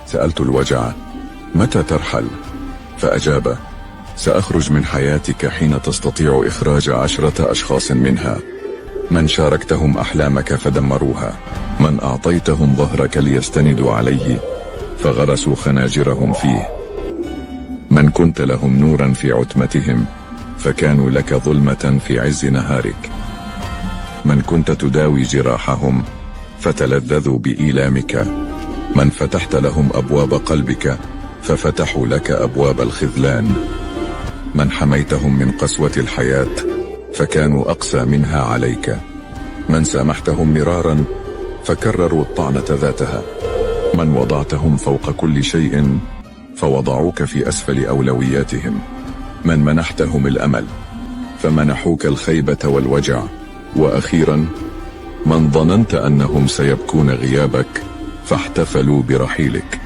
سألت الوجع: متى ترحل؟ فأجاب: سأخرج من حياتك حين تستطيع إخراج 10 أشخاص منها. من شاركتهم أحلامك فدمروها، من أعطيتهم ظهرك ليستندوا عليه فغرسوا خناجرهم فيه، من كنت لهم نورا في عتمتهم فكانوا لك ظلمة في عز نهارك، من كنت تداوي جراحهم فتلذذوا بإيلامك، من فتحت لهم أبواب قلبك ففتحوا لك أبواب الخذلان، من حميتهم من قسوة الحياة فكانوا أقسى منها عليك، من سامحتهم مرارا فكرروا الطعنة ذاتها، من وضعتهم فوق كل شيء فوضعوك في أسفل أولوياتهم، من منحتهم الأمل فمنحوك الخيبة والوجع، وأخيرا من ظننت أنهم سيبكون غيابك فاحتفلوا برحيلك.